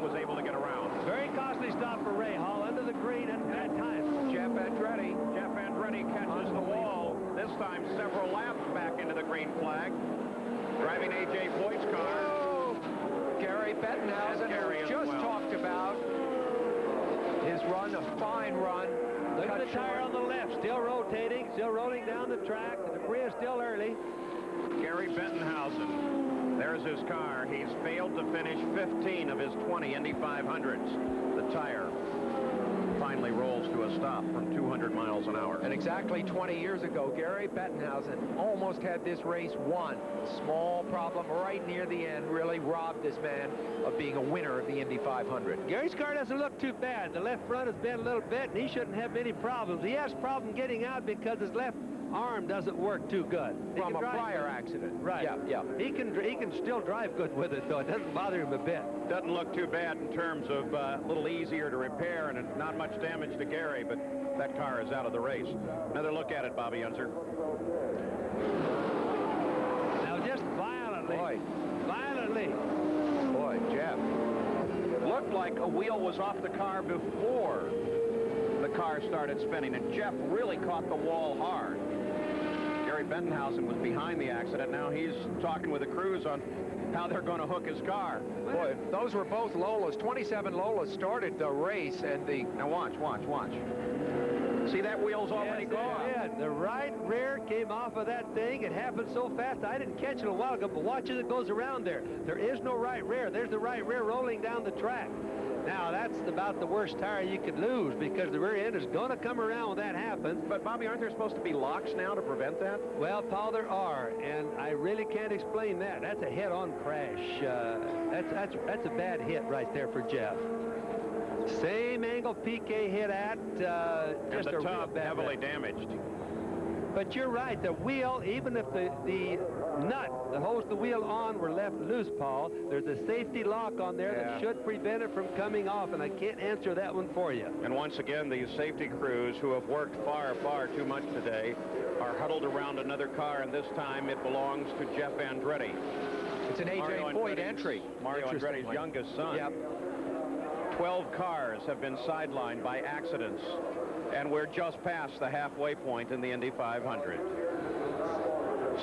was able to get around. Very costly stop for Ray Hall under the green at that time. Jeff Andretti catches the wall. This time several laps back into the green flag. Driving A.J. Foyt's car. Oh, Gary Bettenhausen, who just talked about his run, a fine run. Look at the tire on the left, still rotating, still rolling down the track. The debris is still early. Gary Bettenhausen, there's his car. He's failed to finish 15 of his 20 Indy 500s. The tire finally rolls to a stop from 200 miles an hour. And exactly 20 years ago, Gary Bettenhausen almost had this race won. Small problem right near the end really robbed this man of being a winner of the Indy 500. Gary's car doesn't look too bad. The left front has bent a little bit, and he shouldn't have any problems. He has problem getting out because his left arm doesn't work too good. From a prior accident. Right. Yeah. He can still drive good with it, though. It doesn't bother him a bit. Doesn't look too bad in terms of a little easier to repair and not much damage to Gary, but that car is out of the race. Another look at it, Bobby Unser. Now just violently. Boy, Jeff. Looked like a wheel was off the car before the car started spinning, and Jeff really caught the wall hard. Gary Bettenhausen was behind the accident. Now he's talking with the crews on how they're going to hook his car. Boy, those were both Lolas. 27 Lolas started the race, and the... Now watch. See, that wheel's already gone. Yeah, the right rear came off of that thing. It happened so fast, I didn't catch it a while ago, but watch as it goes around there. There is no right rear. There's the right rear rolling down the track. Now, that's about the worst tire you could lose because the rear end is going to come around when that happens. But, Bobby, aren't there supposed to be locks now to prevent that? Well, Paul, there are, and I really can't explain that. That's a head-on crash. That's a bad hit right there for Jeff. Same angle Piquet hit at, just and the a real tub bad heavily wreck. damaged. But you're right, the wheel, even if the nut that holds the wheel on were left loose, Paul, there's a safety lock on there that should prevent it from coming off, and I can't answer that one for you. And once again, these safety crews who have worked far, far too much today are huddled around another car, and this time it belongs to Jeff Andretti. It's an A.J. Foyt entry. Mario Andretti's youngest son. Yep. 12 cars have been sidelined by accidents, and we're just past the halfway point in the Indy 500.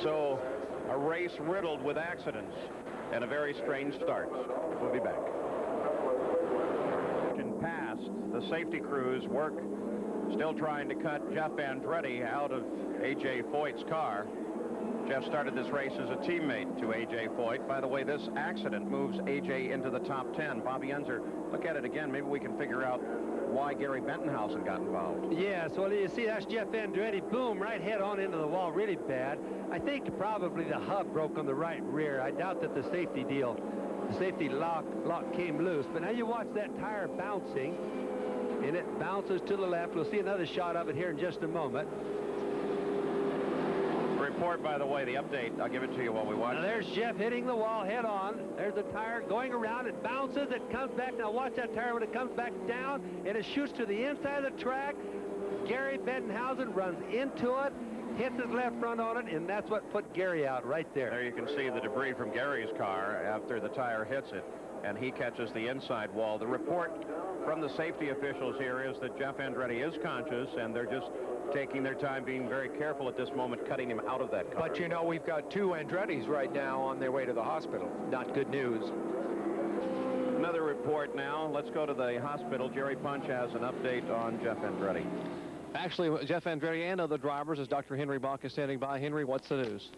So, a race riddled with accidents and a very strange start. We'll be back. In past, the safety crews work still trying to cut Jeff Andretti out of A.J. Foyt's car. Jeff started this race as a teammate to A.J. Foyt. By the way, this accident moves A.J. into the top 10. Bobby Unser, look at it again. Maybe we can figure out why Gary Bettenhausen got involved. Yes, well, you see, that's Jeff Andretti. Boom, right head on into the wall, really bad. I think probably the hub broke on the right rear. I doubt that the safety lock came loose. But now you watch that tire bouncing, and it bounces to the left. We'll see another shot of it here in just a moment. Report, by the way, the update. I'll give it to you while we watch. Now there's Jeff hitting the wall head on. There's the tire going around. It bounces. It comes back. Now watch that tire when it comes back down, and it shoots to the inside of the track. Gary Bettenhausen runs into it, hits his left front on it, and that's what put Gary out right there. There you can see the debris from Gary's car after the tire hits it, and he catches the inside wall. The report from the safety officials here is that Jeff Andretti is conscious, and they're just taking their time, being very careful at this moment, cutting him out of that car. But you know, we've got 2 Andrettis right now on their way to the hospital. Not good news. Another report now. Let's go to the hospital. Jerry Punch has an update on Jeff Andretti. Actually, Jeff Andretti and other drivers, as Dr. Henry Bach is standing by. Henry, what's the news?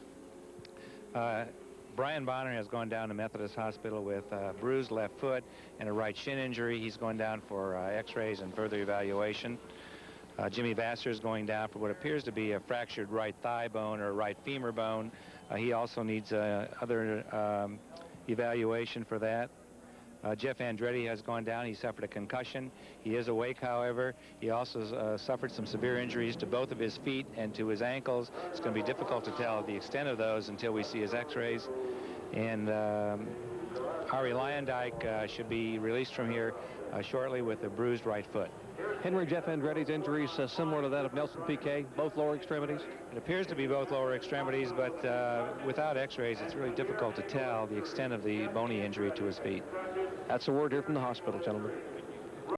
Brian Bonner has gone down to Methodist Hospital with a bruised left foot and a right shin injury. He's going down for x-rays and further evaluation. Jimmy Vassar is going down for what appears to be a fractured right thigh bone or right femur bone. He also needs other evaluation for that. Jeff Andretti has gone down. He suffered a concussion. He is awake, however. He also suffered some severe injuries to both of his feet and to his ankles. It's going to be difficult to tell the extent of those until we see his x-rays. And Ari Lyondike should be released from here shortly with a bruised right foot. Henry, Jeff Andretti's injuries similar to that of Nelson Piquet, both lower extremities? It appears to be both lower extremities, but without x-rays, it's really difficult to tell the extent of the bony injury to his feet. That's the word here from the hospital, gentlemen.